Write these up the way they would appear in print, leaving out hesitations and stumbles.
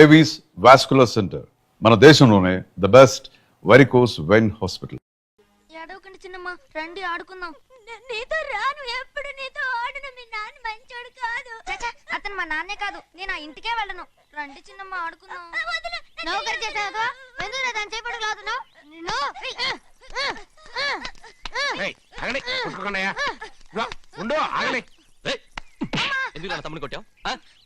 Avis vascular center మన దేశంలోనే the best varicose vein hospital. ఏడవకండి చిన్నమ్మ, రండి ఆడుకుందాం. నీతో రాను, ఎప్పుడు నీతో ఆడను. మీ నాన్న మంచోడు కాదు. అతను మా నాన్నే కాదు, నేను ఆ ఇంటికే వెళ్ళను. రండి చిన్నమ్మ ఆడుకుందాం. నౌకరు చేసావు ఎందుకు దాని చేపడు లాదున్నావు? తమ్ముని కొట్టావు?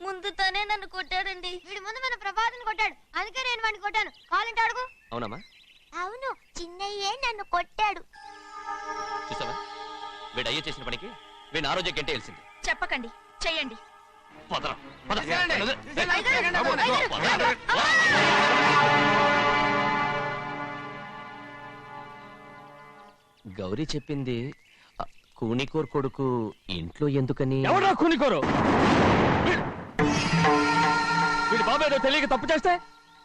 ముందు తనే నన్ను కొట్టాడండి. వీడి ముందు మన ప్రభాతం కొట్టాడు, అందుకే నేను వాడిని కొట్టాను. కావాలంటే అడుగు. అవునమ్మా? అవును, చిన్నయ్యే నన్ను కొట్టాడు. చూసావా, వీడు అయ్యే చేసిన పనికి వీడిని ఆ రోజే గంటే తెలిసింది. చెప్పకండి, చెయ్యండి. గౌరీ చెప్పింది కూనికోర్ కొడుకు ఇంట్లో ఎందుకని. ఎవరా కూనికోరు? వీడి బాబు ఏదో తెలియక తప్పు చేస్తే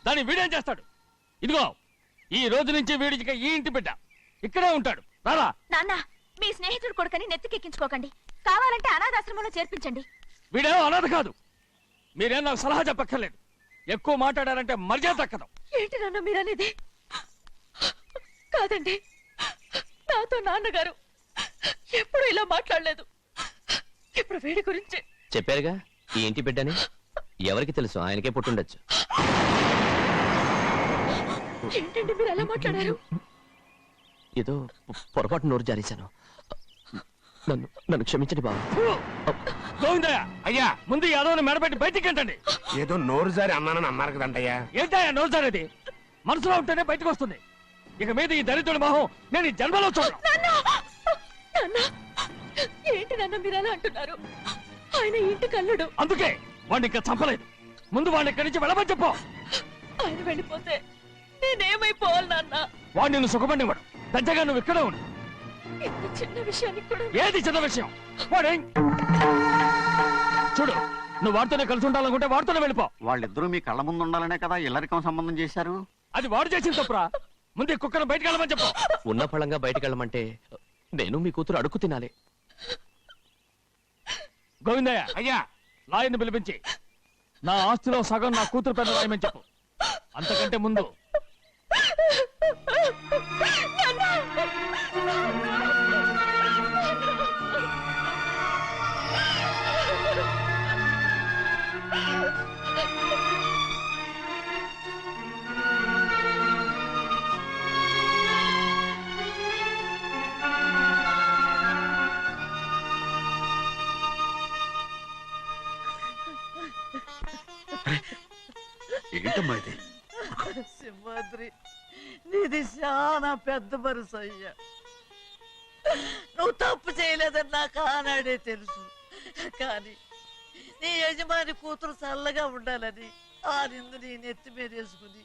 దాన్ని వీడేం చేస్తాడు? ఇదిగో, ఈ రోజు నుంచి వీడికి ఈ ఇంటి బిడ్డ ఇక్కడే ఉంటాడు. రారా. నాన్న, మీ స్నేహితుడు కొడుకని నెత్తికెక్కించుకోకండి. కావాలంటే అనాథాశ్రమంలో చేర్పించండి. వీడేమో అనాథ కాదు. మీరేం నాకు సలహా చెప్పక్కర్లేదు. ఎక్కువ మాట్లాడారంటే మర్యాద దక్కదు. ఏంటి నాన్న మీరనేది? కాదండి, నాతో నాన్నగారు ఎప్పుడు ఇలా మాట్లాడలేదు. ఇప్పుడు వీడి గురించి చెప్పారుగా ఈ ఇంటి బిడ్డని. ఎవరికి తెలుసు, ఆయనకే పుట్టుండొచ్చు. ఏంటండి మీరు అలా మాట్లాడారు? ఏదో పొరపాటు నోరు జారేశాను. నన్ను క్షమించండి బాబు. గోవిందయ్య, అయ్యా ముందు యాదవ్ని మెడబెట్టి బయటికి ఏంటండి? ఏదో నోరు జారి అన్నానని అన్నారు కదంటయ్యా. ఏంటయ్యా నోరు జారేది? మనసులో ఉంటేనే బయటకు వస్తుంది. ఇక మీద ఈ దరిద్రుడి మొహం నేను ఈ జన్మలో చూడను. ఏంటి నాన్న మీరు అలా అంటున్నారు? ఆయన ఇంటి కల్లుడు. అందుకే వాడిని ఇంకా చంపలేదు. ముందు వాడిని ఇక్కడి నుంచి వెళ్ళమని చెప్పు. ఆయన వెళ్ళిపోతే నేనేమైపోవాలి నాన్న? వాడు నిన్ను సుఖపడివాడు. పెద్దగా నువ్వు ఇక్కడే ఉండు. ఇంత చిన్న విషయానికి కూడా. ఏది చిన్న విషయం? వాడేం చూడు, నువ్వు వాడితోనే కలిసి ఉండాలనుకుంటే వాడితోనే వెళ్ళిపో. వాళ్ళిద్దరూ మీ కళ్ళ ముందు ఉండాలనే కదా ఇల్లరికం సంబంధం చేశారు. అది వాడు చేసిన తప్పురా. ముందు ఈ కుక్కను బయటకు వెళ్ళమని చెప్పు. ఉన్న ఫలంగా బయటకు వెళ్ళమంటే నేను మీ కూతురు అడుగు తినాలి. గోవిందయ్య, అయ్యా లాయర్ని పిలిపించి నా ఆస్తిలో సగం నా కూతురు పెద్ద రాయమని చెప్పు. అంతకంటే ముందు ఏంటమ్మా ఇది? సింహాద్రి, నీది చాలా పెద్ద మనసు అయ్యా. నువ్వు తప్పు చేయలేదని నాకు ఆనాడే తెలుసు. కానీ నీ యజమాని కూతురు చల్లగా ఉండాలని ఆ నిందు నీ నెత్తి మీద వేసుకుని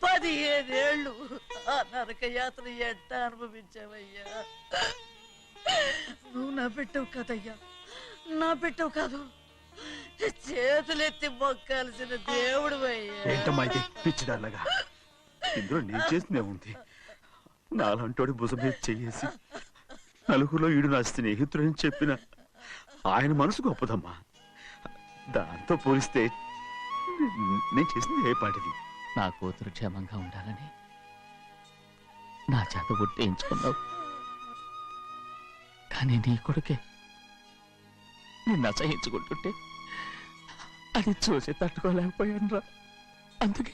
15 ఏళ్ళు ఆ నరక యాత్ర ఎట్ట అనుభవించావయ్యా. నువ్వు నా పెట్టవు కదయ్యా, నా పెట్టవు కాదు, చేతులెత్తి మొక్కాల్సిన దేవుడు అయ్యా. ఏంటమ్మా ఇది పిచ్చిదారులాగా? ఇందులో నేను చేసినే ఉంది. నాలంటోడి భుజం మీద చెయ్యేసి నలుగురిలో ఈడు నా స్నేహితుడని చెప్పిన ఆయన మనసు గొప్పదమ్మా. దాంతో పోలిస్తే నేను చేసింది ఏ పాటిది? నా కూతురు క్షేమంగా ఉండాలని నా చేత గుర్తించుకున్నావు. కానీ నీ కొడుకే నిన్ను అసహించుకుంటుంటే అది చూసి తట్టుకోలేకపోయాను రా. అందుకే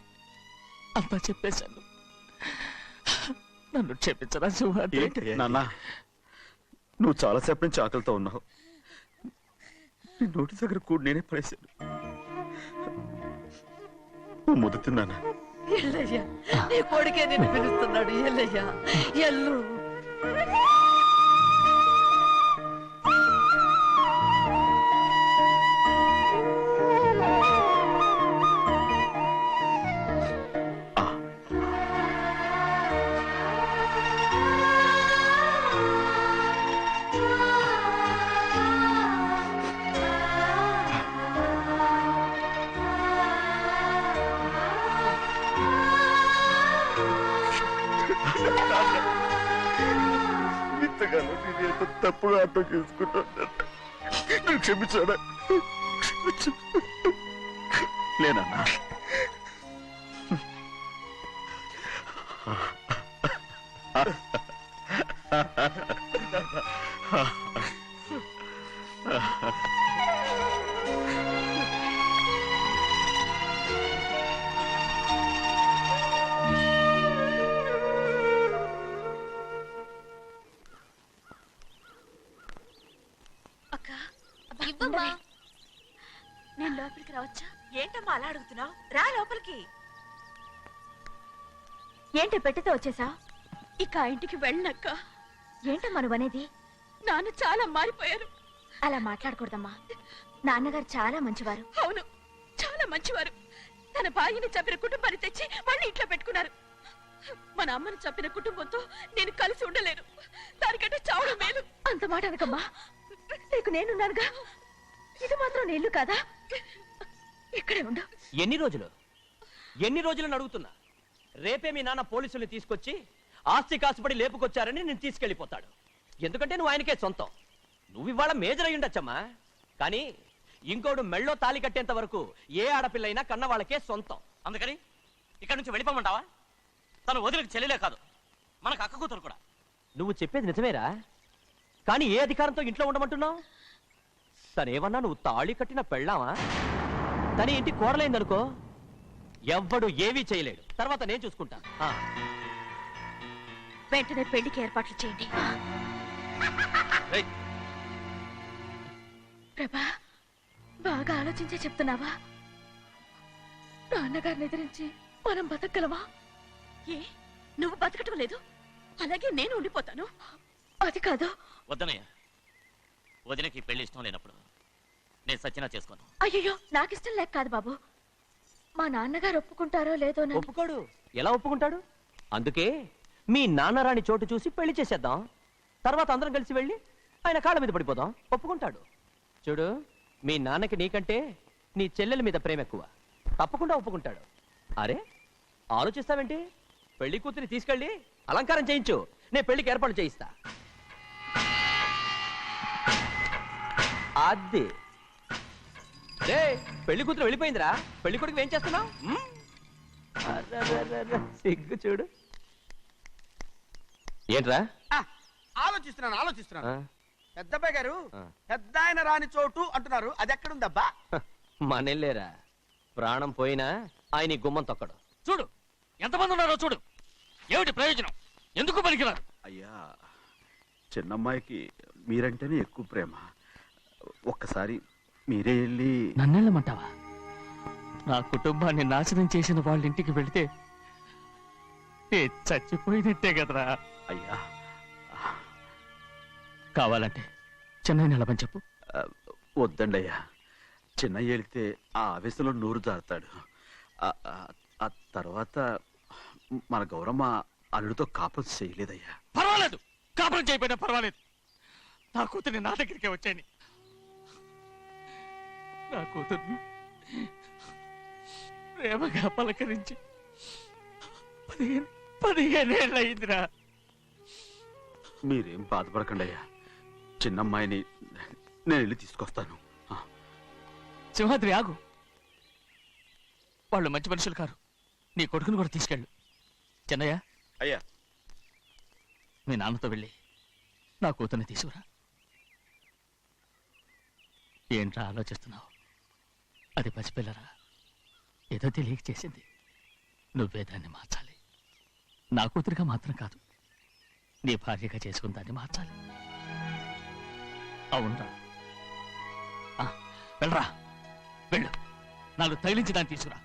అంతా చెప్పేశాను. నన్ను క్షమించరా సింహాద్రి. నాన్న, నువ్వు చాలాసేపు నుంచి ఆకలితో ఉన్నావు. నీ నోటి దగ్గర కూడా నేనే పడేశాను. నువ్వు ముద్దు తిన్నానా? ఎల్లయ్యా, నీ కొడుకే నిన్ను పిలుస్తున్నాడు. ఎల్లయ్యా, ఎల్లు. ఇంతకాలం నేను ఎంత తప్పుగా అర్థం చేసుకుంటాను. నువ్వు క్షమించాడా? లేనన్నా, అక్క ఇవ్వమ్మా. నేను లోపలికి రావచ్చా? ఏంటమ్మా అలా అడుగుతున్నావు? రా లోపలికి. ఏంటి పెట్టితో వచ్చేసా? ఇక ఆ ఇంటికి వెళ్ళనక్క. ఏంటమ్మా నువ్వనేది? నాన్న చాలా మారిపోయారు. అలా మాట్లాడకూడదమ్మా. నాన్నగారు చాలా మంచివారు. అవును, చాలా మంచివారు. తన భార్యని చంపిన కుటుంబాన్ని తెచ్చి మళ్ళీ ఇంట్లో పెట్టుకున్నారు. మన అమ్మని చంపిన కుటుంబంతో నేను కలిసి ఉండలేను. దానికంటే చావడం మేలు. అంత మాట అనకమ్మా. నీకు నేనున్నానుగా. ఇది మాత్రం నీళ్లు కాదా? ఇక్కడే ఉండు. ఎన్ని రోజులను అడుగుతున్నా? రేపే మీ నాన్న పోలీసుల్ని తీసుకొచ్చి ఆస్తి కాసుపడి లేపుకొచ్చారని నేను తీసుకెళ్లిపోతాడు. ఎందుకంటే నువ్వు ఆయనకే సొంతం. నువ్వు ఇవాళ మేజర్ అయి ఉండొచ్చమ్మా, కానీ ఇంకోడు మెళ్ళో తాళి కట్టేంత వరకు ఏ ఆడపిల్లైనా కన్న వాళ్ళకే సొంతం. అందుకని ఇక్కడి నుంచి వెళ్ళిపోమంటావా? తను వదిలికి చెల్లెలే కాదు, మనకు అక్క కూతురు కూడా. నువ్వు చెప్పేది నిజమేరా, కానీ ఏ అధికారంతో ఇంట్లో ఉండమంటున్నావు? తనేమన్నా నువ్వు తాళి కట్టిన పెళ్ళావా? తన ఇంటి కోడలైందనుకో, ఎవ్వడు ఏవీ చేయలేడు. తర్వాత నేను చూసుకుంటా. వెంటనే పెళ్లికి ఏర్పాట్లు చేయండి. ప్రభా, బాగా ఆలోచించే చెప్తున్నావా? నాన్నగారిని ఎదిరించి మనం బతకగలమా? ఏ, నువ్వు బతకటం లేదు, అలాగే నేను ఉండిపోతాను. అది కాదు. వద్దనయ్య, వదినకి పెళ్లి ఇష్టం లేనప్పుడు నేను సచ్చినా చేసుకోను. అయ్యో, నాకిష్టం లేక కాదు బాబు. మా నాన్నగారు ఒప్పుకుంటారో లేదో ఒప్పుకోడు. ఎలా ఒప్పుకుంటాడు? అందుకే మీ నాన్నరాని చోటు చూసి పెళ్లి చేసేద్దాం. తర్వాత అందరం కలిసి వెళ్ళి ఆయన కాళ్ళ మీద పడిపోదాం. ఒప్పుకుంటాడు. చూడు, మీ నాన్నకి నీకంటే నీ చెల్లెల మీద ప్రేమ ఎక్కువ. తప్పకుండా ఒప్పుకుంటాడు. అరే, ఆలోచిస్తావేంటి? పెళ్లి కూతురిని తీసుకెళ్ళి అలంకారం చేయించు, నేను పెళ్లికి ఏర్పాటు చేయిస్తా. అది రే, పెళ్లి కూతురు వెళ్ళిపోయిందిరా. పెళ్లి కొడుకు ఏం చేస్తున్నావు? సిగ్గు చూడు. ఏంట్రా? ఆలోచిస్తున్నాను. పెద్దబ్బాయి గారు పెద్ద ఆయన రాని చోటు అంటున్నారు, అది ఎక్కడుందబ్బా? మనెళ్ళేరా, ప్రాణం పోయినా ఆయన ఈ గుమ్మం తొక్కడు. చూడు ఎంతమంది ఉన్నారో చూడు. ఏమిటి ప్రయోజనం? ఎందుకు పనికిరారు? అయ్యా, చిన్నమ్మాయికి మీరంటేనే ఎక్కువ ప్రేమ. ఒక్కసారి మీరే వెళ్ళి. నన్నెళ్ళమంటావా? నా కుటుంబాన్ని నాశనం చేసిన వాళ్ళ ఇంటికి వెళితే చచ్చిపోయినట్టే కదరా. అయ్యా, కావాలంటే చెన్నై నిలబని చెప్పు. వద్దండి అయ్యా. చిన్నయ్య వెళితే ఆ ఆవేశంలో నోరు జారుతాడు. ఆ తర్వాత మన గౌరమ్మ అల్లుడితో కాపురం చేయలేదయ్యా. పర్వాలేదు, కాపురం చేయకపోయినా పర్వాలేదు. నా కూతుర్ని నా దగ్గరికే వచ్చాయని. నా కూతుర్ని ప్రేమగా పలకరించి 15 ఏళ్ళు అయిందిరా. మీరేం బాధపడకండి అయ్యా. చిన్నమ్మాయిని నేను వెళ్ళి తీసుకొస్తాను. సింహాద్రి, ఆగు. వాళ్ళు మంచి మనుషులు కారు. నీ కొడుకుని కూడా తీసుకెళ్ళు. చెన్నయ్య, అయ్యా, మీ నాన్నతో వెళ్ళి నా కూతుర్ని తీసుకురా. ఏంట్రా ఆలోచిస్తున్నావు? అది పసిపిల్లరా, ఏదో తెలియక చేసింది. నువ్వే దాన్ని మార్చాలి. నా కూతురిగా మాత్రం కాదు, నీ భార్యగా చేసుకుని దాన్ని మార్చాలి. అవునరా? వెళ్ళరా, వెళ్ళు. నాలుగు తగిలించి దాన్ని తీసుకురా.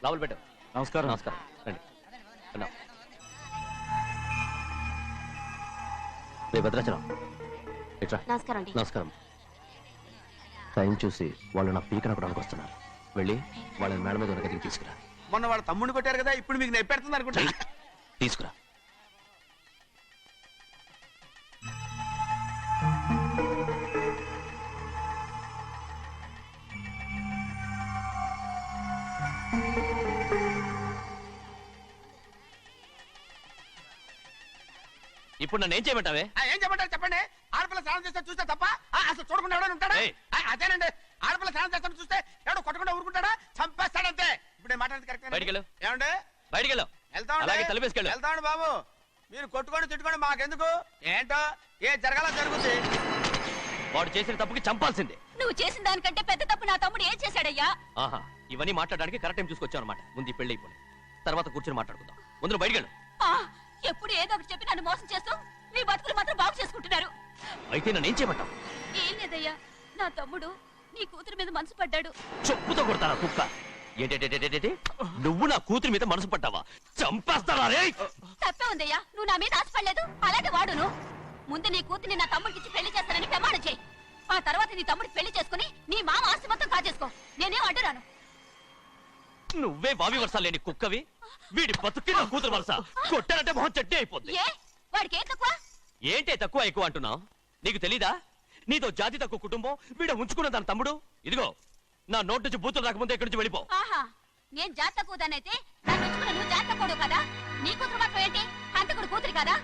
లోపల పెట్టు. నమస్కారం. నమస్కారం. రండి. భద్రాచలం ఇట్రా. నమస్కారం. నమస్కారం. టైం చూసి వాళ్ళు నా పీకన కూడా వస్తున్నారు. వెళ్ళి వాళ్ళని మేడ మీద ఉన్న గదికి తీసుకురా. మొన్న వాళ్ళ తమ్ముడిని కొట్టారు కదా, ఇప్పుడు మీకు నెప్పెడుతుంది అనుకుంటా. తీసుకురా. ఇప్పుడు నన్ను ఏం చేయమంటావే? ఏం చెప్పంటారు చెప్పండి. ఆడపిల్ల స్నానం చేస్తే చూస్తే తప్ప అసలు చూడకుండా ఎవడైనా ఉంటాడా? ఏయ్. అదేనండి, ఆడపిల్ల స్నానం చేస్తాను చూస్తే ఎవడో కొట్టకుండా ఊరుకుంటాడా? చంపేస్తాడంతే. ఇప్పుడు నేను మాట్లాడేది కరెక్ట్ బయటికెళ్ళు. ఏమండి? బయటికెళ్ళు. అలాగే తలపేసుకెళ్ళు. వెళ్తామండి బాబు. మీరు కొట్టుకొని తిట్టుకోండి, మాకెందుకు? ఏంటో ఏ జరగాల జరుగుతుంది. వాడు చేసిన తప్పుకి చంపాల్సిందే. నువ్వు చేసిన దానికంటే పెద్ద తప్పు నా తమ్ముడు ఏం చేశాడయ్యా? ఆహా, ఇవన్నీ మాట్లాడడానికి కరెక్ట్ టైం చూసుకొచ్చావు అనమాట. ముందు ఈ పెళ్లి అయిపోయి తర్వాత కూర్చొని మాట్లాడుకుందాం. ముందు బయటికెళ్ళు. ఎప్పుడు ఏదో ఒకటి చెప్పి నన్ను మోసం చేస్తూ మీ బతుకులు మాత్రం బాగు చేసుకుంటున్నారు. అయితే నన్ను ఏం చేయమంటావు? ఏం లేదయ్యా, నా తమ్ముడు నీ కూతురు మీద మనసు పడ్డాడు. చెప్పుతో కొడతారా కుక్క? ఏంటేంటి నువ్వు నా కూతురి మీద మనసు పట్టావా? చంపేస్తారా రే? తప్పే ఉందయ్యా, నువ్వు నా మీద ఆశపడలేదు, అలాగే వాడును. ముందు నీ కూతుర్ని నా తమ్ముడికి పెళ్లి చేస్తానని ప్రమాణం చేయి. ఆ తర్వాత నీ తమ్ముడికి పెళ్లి చేసుకుని నీ మామ ఆస్తి మొత్తం కాజేసుకో. నేనేం అడ్డురాను. నువ్వే బావి వరుస లేని కుక్కవి. వీడి బతుక్కి నా కూతురు వరుస. కొట్టారంటే మొహం చెట్టే అయిపోద్ది. ఏ వాడికి ఏం తక్కువ? ఏంటే తక్కువ ఎక్కువ అంటున్నావు? నీకు తెలీదా? నీతో జాతి తక్కువ కుటుంబం వీడ ఉంచుకున్న తన తమ్ముడు. ఇదిగో నా నోటి నుంచి బూతులు రాకముందే ఇక్కడి నుంచి వెళ్ళిపో. ఆహా, నేను జాత కూదానైతే నన్ను ఉంచుకున్న నువ్వు జాత కూడు కదా. నీ కూతురు మాత్రం ఏంటి, హంతకుడు కూతురు కదా.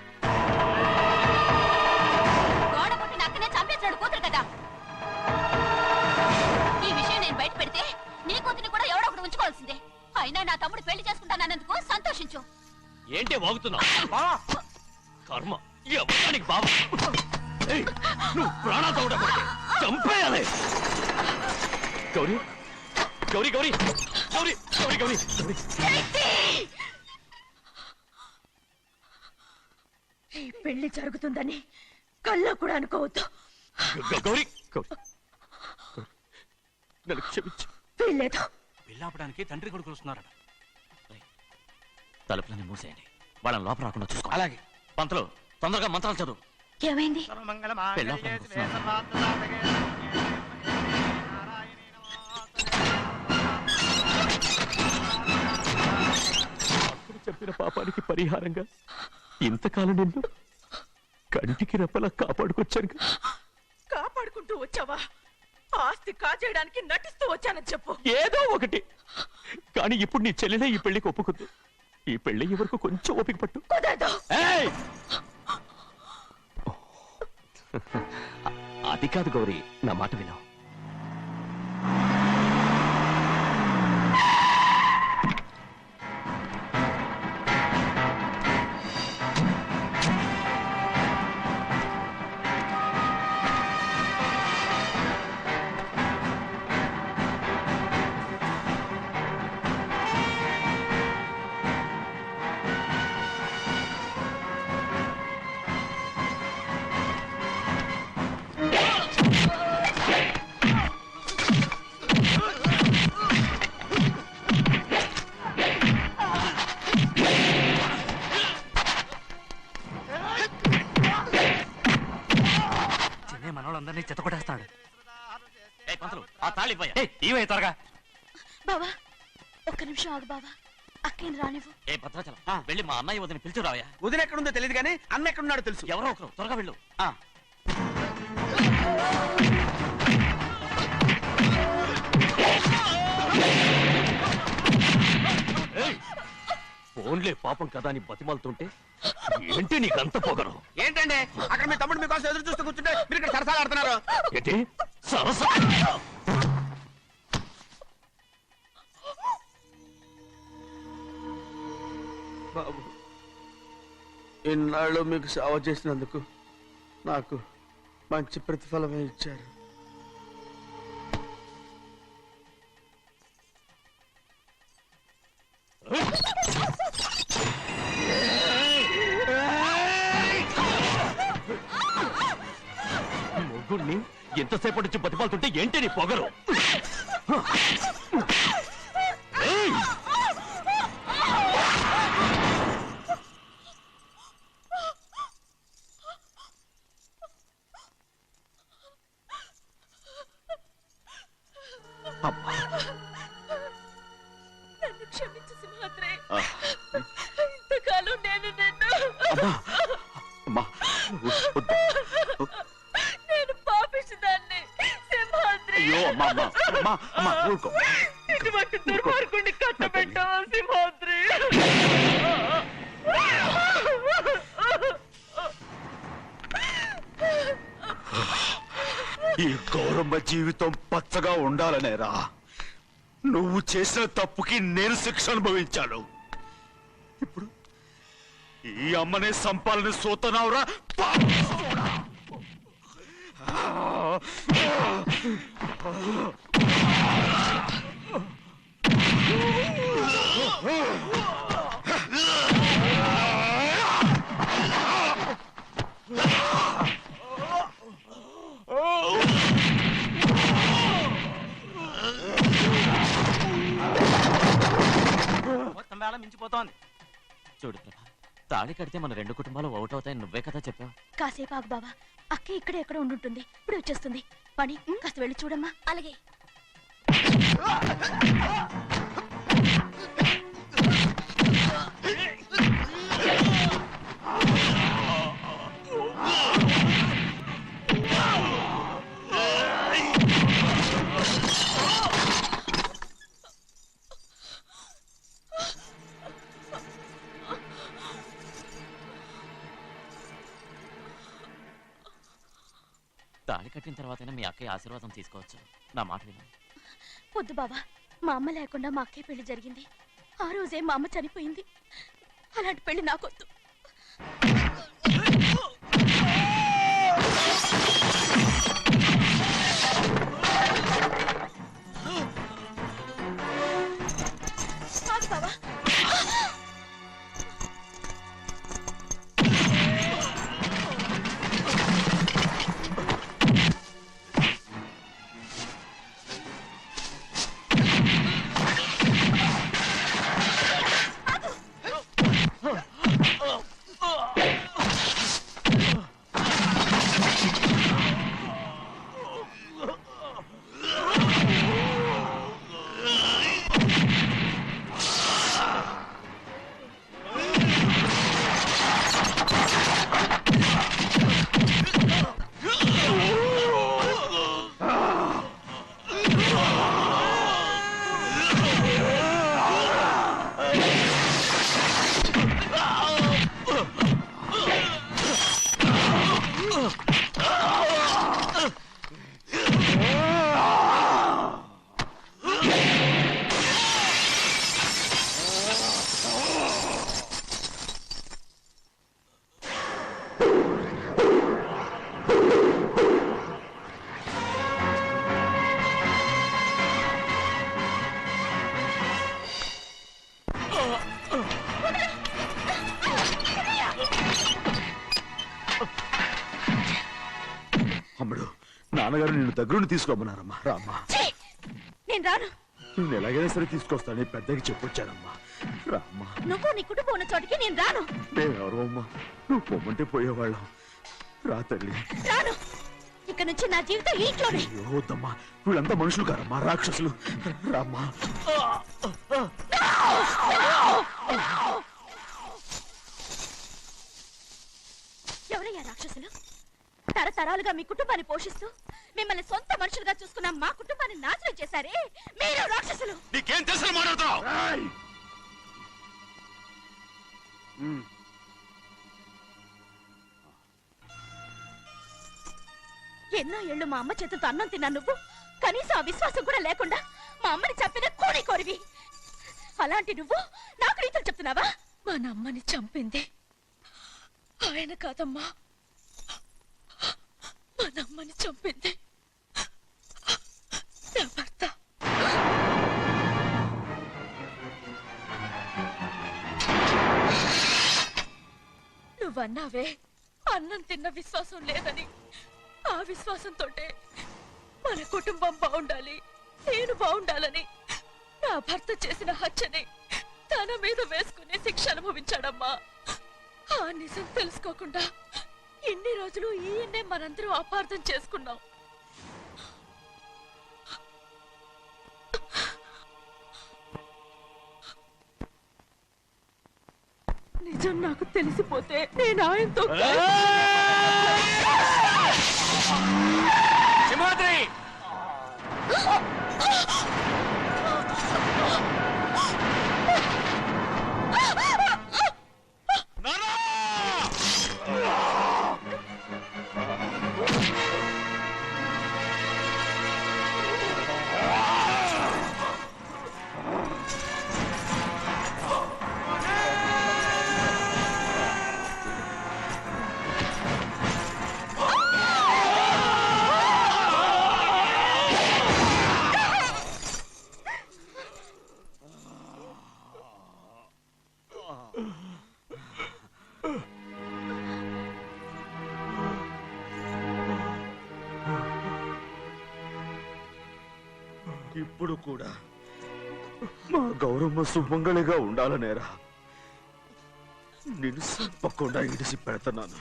గోడ పుట్టిన అక్కనే చంపేసినాడు కూతురు కదా. ఈ విషయం నేను బయట పెడితే నీ కూతురిని కూడా ఎవడో ఒకటి ఉంచుకోవాల్సిందే. అయినా నా తమ్ముడు పెళ్లి చేసుకుంటానన్నందుకు సంతోషించు. ఏంటి వాగుతున్నావు? కర్మ ఎవరికి బాబా. నువ్వు ప్రాణాలతో ఉండకూడదు, చంపేయాలి. గౌరీ గౌరీ గౌరీ గౌరీ గౌరీ గౌరీ ఈ పెళ్లి జరుగుతుందని కల్లో కూడా అనుకోవద్దు. గౌరీ గౌరీ నన్ను క్షమించు. వీల్లేదు. పెళ్ళాపడానికి తండ్రి కొడుకులు వస్తున్నారట. తలుపులని మూసేయండి, వాళ్ళని లోపల రాకుండా చూసుకో. అలాగే. పంతులు తొందరగా మంత్రాలు చదువు. ఏమైంది? అప్పుడు చెప్పిన పాపానికి పరిహారంగా ఇంతకాలం నిన్ను కంటికి రెప్పలా కాపాడుకొచ్చాను. కాపాడుకుంటూ వచ్చావా? ఆస్తి కాజేయడానికి నటిస్తూ వచ్చానని చెప్పు. ఏదో ఒకటి. కానీ ఇప్పుడు నీ చెల్లెలే ఈ పెళ్లికి ఒప్పుకుంది. ఈ పెళ్లి వరకు కొంచెం ఓపిక పట్టు. ఏయ్! అది కాదు గౌరీ, నా మాట విను. మనోళ్ళందరినీ చెత్త కొట్టేస్తాడు. ఆ తాళి ఇవే త్వరగా. బావా ఒక్క నిమిషం ఆగు బావా, అక్కని రానివ్వు. ఏ భద్రాచలం వెళ్ళి మా అన్నయ్య వదిన పిలిచిరావయ్యా. వదిన ఎక్కడుందో తెలియదు కానీ అన్న ఎక్కడున్నాడో తెలుసు. ఎవరో ఒకరు త్వరగా వెళ్ళు. ఫోన్లే పాపం కదా అని బతిమాలుతుంటే ఏంటి నీకంత పొగరు? ఏంటండి అక్కడ మీ తమ్ముడు మీకోసం ఎదురు చూస్తూ కూర్చుంటే మీరు ఇక్కడ సరసాలు ఆడుతున్నారు. ఏంటి సరసా? బాబు, ఇన్నాళ్ళు మీకు సేవ చేసినందుకు నాకు మంచి ప్రతిఫలమే ఇచ్చారు. మొగ్గుడిని ఎంతసేపటి నుంచి బతిమాలుతుంటే ఏంటి నీ పొగరు? నన్ను క్షమించు సింహాద్రి. ఇంతకాలం నేను నేను పాపిస్తుదాన్ని సింహాద్రి. ఇటువంటి దుర్మార్గుడిని కట్టబెట్టావా సింహాద్రి? ఈ గౌరమ్మ జీవితం పచ్చగా ఉండాలనేరా నువ్వు చేసిన తప్పుకి నేను శిక్ష అనుభవించాను. ఇప్పుడు ఈ అమ్మనే సంపాలని సోతనావురా పాపిస్తోడా. మొత్తం వేళ మించిపోతోంది. చూడు ప్రభా, తాళి కడితే మన రెండు కుటుంబాలు ఒకటవుతాయని నువ్వే కదా చెప్పావు. కాసేపు ఆగు బావా, అక్కే ఇక్కడే ఎక్కడ ఉండుంటుంది, ఇప్పుడు వచ్చేస్తుంది. పని కాస్త వెళ్ళి చూడమ్మా. అలాగే. తాళి కట్టిన తర్వాతైనా మీ అక్కయ్య ఆశీర్వాదం తీసుకోవచ్చు. నా మాట విను. వద్దు బావా, మా అమ్మ లేకుండా మా అక్కే పెళ్లి జరిగింది. ఆ రోజే మా అమ్మ చనిపోయింది. అలాంటి పెళ్లి నాకొద్దు. కాదు బావా. అమ్ముడు, నాన్నగారు నిన్ను దగ్గరుండి తీసుకోమన్నారమ్మా. రామ్మా. నేను రాను. నేను ఎలాగైనా సరే తీసుకొస్తానని పెద్దకి చెప్పొచ్చానమ్మా. రామ్మా. నువ్వు నీ కుటుంబం ఉన్న చోటికి నేను రాను. మేమెవరో అమ్మా, నువ్వు పొమ్మంటే పోయేవాళ్ళం. రా తల్లి. రాను. ఇక్కడ నుంచి నా జీవితం ఈ ఇంట్లోనే. అయ్యో వద్దమ్మా, వీళ్ళంతా మనుషులు కారమ్మా, రాక్షసులు. రామ్మా. ఎవరయ్యా రాక్షసులు? తరతరాలుగా మీ కుటుంబాన్ని పోషిస్తూ మిమ్మల్ని సొంత మనుషులుగా చూసుకున్న మా కుటుంబాన్ని నాశనం చేశారే మీరు రాక్షసులు. నీకేం తెలుసు మాట్లాడతావు? ఎన్నో ఏళ్ళు మా అమ్మ చేతులతో అన్నం తిన్నా నువ్వు కనీసం ఆ విశ్వాసం కూడా లేకుండా మా అమ్మని చంపిన కోడి కోరివి. అలాంటి నువ్వు నాకు రీతులు చెప్తున్నావా? మా అమ్మని చంపింది ఆయన కాదమ్మా, మా అమ్మని చంపింది నా భర్త. నువ్వన్నావే అన్నం తిన్న విశ్వాసం లేదని. ఆ విశ్వాసంతో మన కుటుంబం బాగుండాలి, నేను బాగుండాలని నా భర్త చేసిన హత్యని తన మీద వేసుకునే శిక్ష అనుభవించాడమ్మా. ఆ నిజం తెలుసుకోకుండా ఇన్ని రోజులు ఈయన్నే మనందరం అపార్థం చేసుకున్నాం. నిజం నాకు తెలిసిపోతే నేను ఆయనతో సింహాద్రి! ఇప్పుడు కూడా మా గౌరమ్మ సుమంగళిగా ఉండాలనేరా నేను తప్పకుండా ఇడిసి పెడుతున్నాను.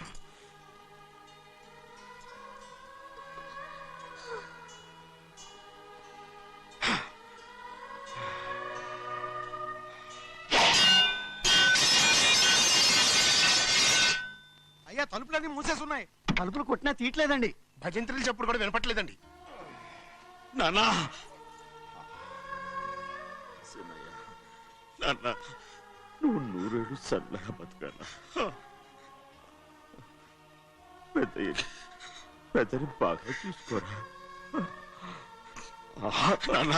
అయ్యా తలుపులన్నీ మూసేసి ఉన్నాయి. తలుపులు కొట్టినా తీయట్లేదండి. భజంత్రులు చెప్పుడు కూడా వినపట్లేదండి. నాన్నా నాన్న నువ్వు 100 ఏళ్ళు చల్లగా బతకాలా. పెద్దని బాగా చూసుకోరా నాన్న.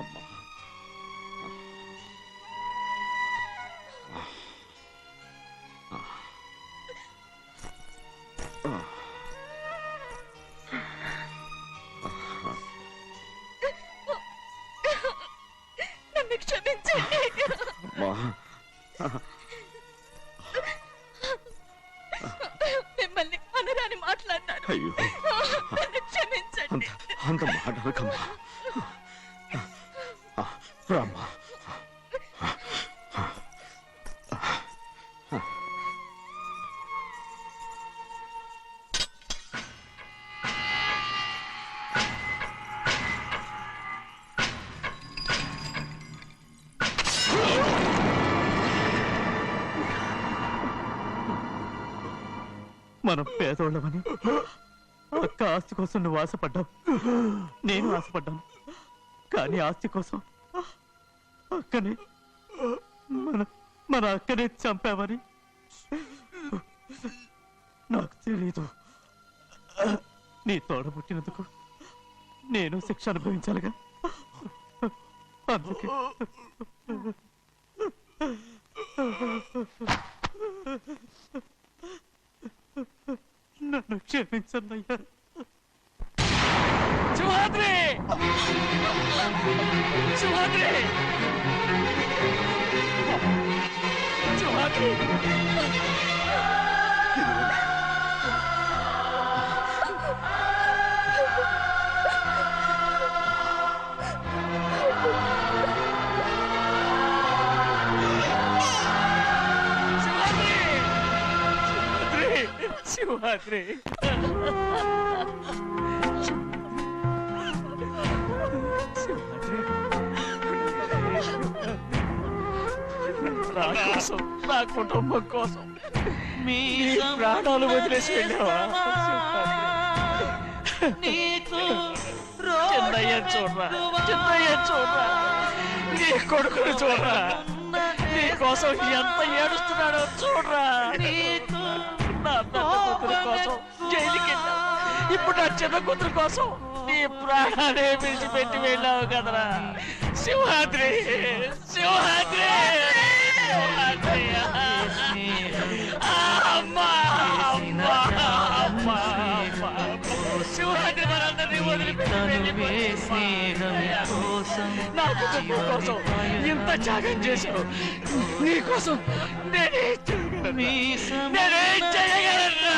అమ్మా నన్ను క్షమించండి. మిమ్మల్ని అనరాని మాట్లాడినాను. అయ్యో నన్ను క్షమించండి. అంత మాటలకమ్మా. రామ్మా. మనం పేదోళ్ళమని అక్క ఆస్తి కోసం నువ్వు ఆశపడ్డావు, నేను ఆశపడ్డాను. కానీ ఆస్తి కోసం అక్కని మన అక్కనే చంపావని నాకు తెలీదు. నీ తోడబుట్టినందుకు నేను శిక్ష అనుభవించాలిగా. అందుకే నన్ను క్షమించన్నయ్యా. శివాద్రి! శివాద్రి! శివాద్రి! శివాద్రి! నా కోసం, నా కుటుంబం కోసం మీ ప్రాణాలు వదిలేసి వెళ్ళావా? చిన్నయ్య చూడరా, చిన్నయ్య చూడరా, నీ కొడుకుని చూడరా, నీ కోసం ఎంత ఏడుస్తున్నాడో చూడరా. నా పెద్ద కూతురు కోసం జైలుకి వెళ్ళావు, ఇప్పుడు నా చిన్న కూతురు కోసం నీ ప్రాణాలే విడిచిపెట్టి వెళ్ళావు కదరా. సింహాద్రి! సింహాద్రి! అమ్మా! అమ్మా! అమ్మా! సింహాద్రి మనందరినీ వదిలిపెట్టి నా కుటుంబం కోసం ఇంత త్యాగం చేశావు. నీ కోసం నేనేం చేయగలరా?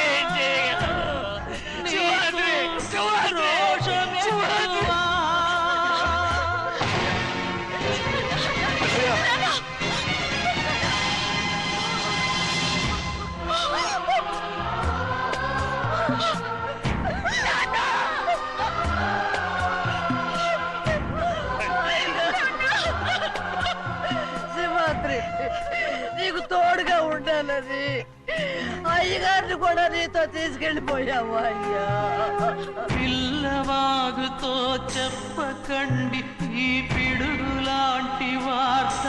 ఏం చేయగలరా? సింహాద్రి! సింహాద్రి! సింహాద్రి! సింహాద్రి, నీకు తోడుగా ఉండాలని అయ్యగారిని కూడా నీతో తీసుకెళ్ళిపోయావు. అయ్యా, పిల్లవాగుతో చెప్పకండి ఈ పిడుగులాంటి వార్త,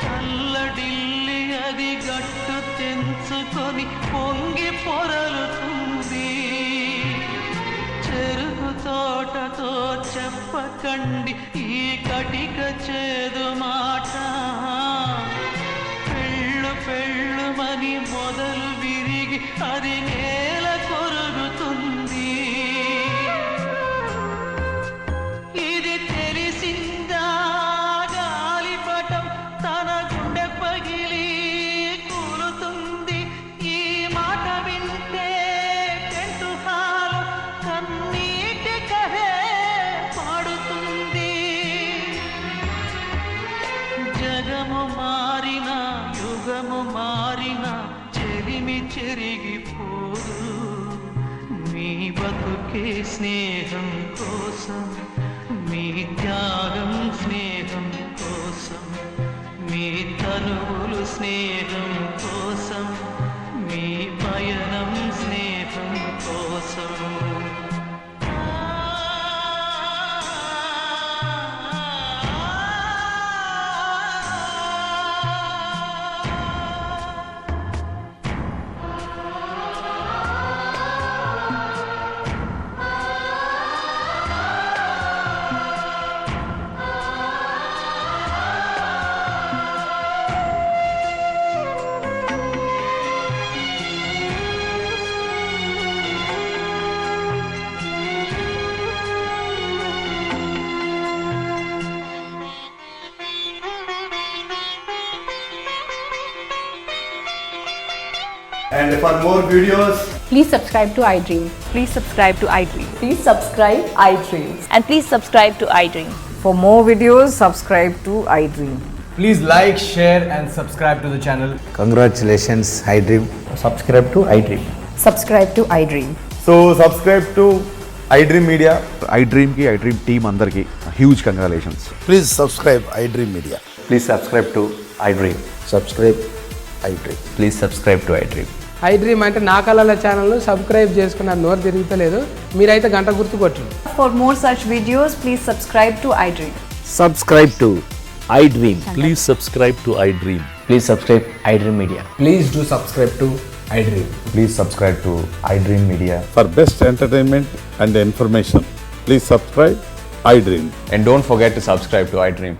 చల్లడిల్లి అది గట్టు తెంచుకొని పొంగి పొరలుతుంది. చెరుకు తోటతో చెప్పకండి ఈ కటిక చేదు మాట, పెళ్ళుమని మొదలు విరిగి అది నేల కొరుగుతుంది. ఇది తెలిసిందా గాలిపటం తన గుండె పగిలి కూలుతుంది. ఈ మాట జగము మారిన యుగము మారిన చెలిమి చెరిగిపోదు మీ బతుకే స్నేహం కోసం మీ త్యాగం స్నేహం కోసం మీ తనువులు స్నేహం కోసం మీ పయనం స్నేహం కోసం And for more videos, Please subscribe to iDream. Please subscribe to iDream. Please subscribe iDream. And please subscribe to iDream. For more videos, subscribe to iDream. please like, share, and subscribe to the channel. Congratulations, iDream. Subscribe to iDream. Subscribe to iDream. So, subscribe to iDream Media. iDream team అందరికి huge congratulations. Please subscribe iDream Media. Please subscribe to iDream. Subscribe iDream. Please subscribe to iDream. iDream అంటే నా కళల ఛానల్ను subscribe చేసుకున్న నోరు తిరుగుతలేదు మీరైతే గంట గుర్తు కొట్టండి. For more such videos, please subscribe to iDream. Subscribe to iDream. Please subscribe to iDream. Please subscribe iDream Media. Please do subscribe to iDream. Please subscribe to iDream Media. For best entertainment and information, please subscribe iDream. And don't forget to subscribe to iDream.